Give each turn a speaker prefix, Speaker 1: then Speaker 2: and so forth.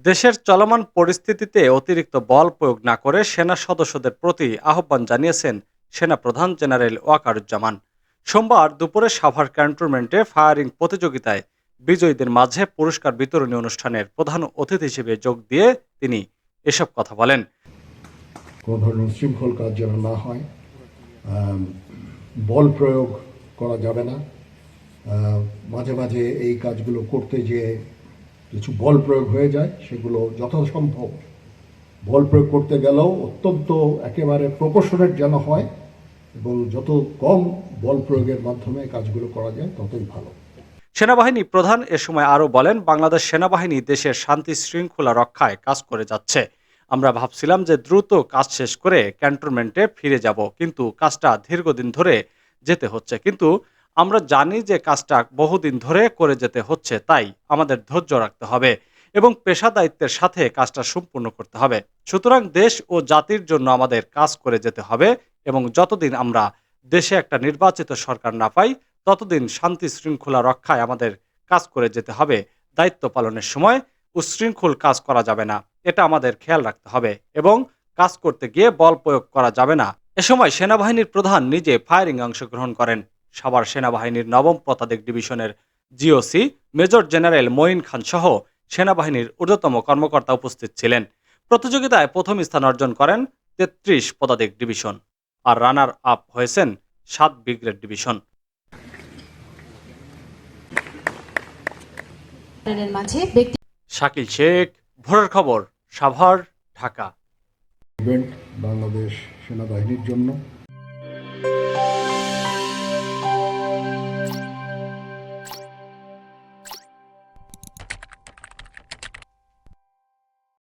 Speaker 1: দেশের চলমান পরিস্থিতিতে অতিরিক্ত বল প্রয়োগ না করে সেনা সদস্যদের প্রতি আহ্বান জানিয়েছেন সেনাপ্রধান জেনারেল ওয়াকারুজ্জামান। সোমবার দুপুরে সাভার ক্যান্টনমেন্টে ফায়ারিং প্রতিযোগিতায় বিজয়ীদের মাঝে পুরস্কার বিতরণী অনুষ্ঠানের প্রধান অতিথি হিসেবে যোগ দিয়ে তিনি এসব কথা বলেন।
Speaker 2: কোনো ধরনের উচ্ছৃঙ্খল কাজ যেন না হয়, বল প্রয়োগ করা যাবে না। মাঝে মাঝে এই কাজগুলো করতে যেয়ে কিছু বল প্রয়োগ হয়ে যায়, সেগুলো যথাসম্ভব বল প্রয়োগ করতে গেলেও অত্যন্ত একেবারে প্রপোর্শনেট যেন হয় এবং যত কম বল প্রয়োগের মাধ্যমে কাজগুলো করা যায় ততই ভালো।
Speaker 1: সেনাবাহিনী প্রধান এ সময় আরও বলেন, বাংলাদেশ সেনাবাহিনী দেশের শান্তি শৃঙ্খলা রক্ষায় কাজ করে যাচ্ছে। আমরা ভাবছিলাম যে দ্রুত কাজ শেষ করে ক্যান্টনমেন্টে ফিরে যাব, কিন্তু কাজটা দীর্ঘদিন ধরে যেতে হচ্ছে। কিন্তু আমরা জানি যে কাজটা বহুদিন ধরে করে যেতে হচ্ছে, তাই আমাদের ধৈর্য রাখতে হবে এবং পেশাদারিত্বের সাথে কাজটা সম্পূর্ণ করতে হবে। সুতরাং দেশ ও জাতির জন্য আমাদের কাজ করে যেতে হবে এবং যতদিন আমরা দেশে একটা নির্বাচিত সরকার না পাই ততদিন শান্তি শৃঙ্খলা রক্ষায় আমাদের কাজ করে যেতে হবে। দায়িত্ব পালনের সময় উচ্ছৃঙ্খল কাজ করা যাবে না, এটা আমাদের খেয়াল রাখতে হবে এবং কাজ করতে গিয়ে বল প্রয়োগ করা যাবে না। এ সময় সেনাবাহিনীর প্রধান নিজে ফায়ারিং অংশগ্রহণ করেন। সাভার সেনাবাহিনীর ৯ম পদাতিক ডিভিশনের জিওসি মেজর জেনারেল মঈন খান সহ সেনাবাহিনীর ঊর্ধ্বতম কর্মকর্তা উপস্থিত ছিলেন। প্রতিযোগিতায় প্রথম স্থান অর্জন করেন ৩৩ পদাতিক ডিভিশন, আর রানার আপ হয়েছেন ৭ ব্রিগেড ডিভিশন। শাকিল শেখ, ভোরের খবর, সাভার, ঢাকা।
Speaker 2: ইভেন্ট বাংলাদেশ সেনাবাহিনীর জন্য।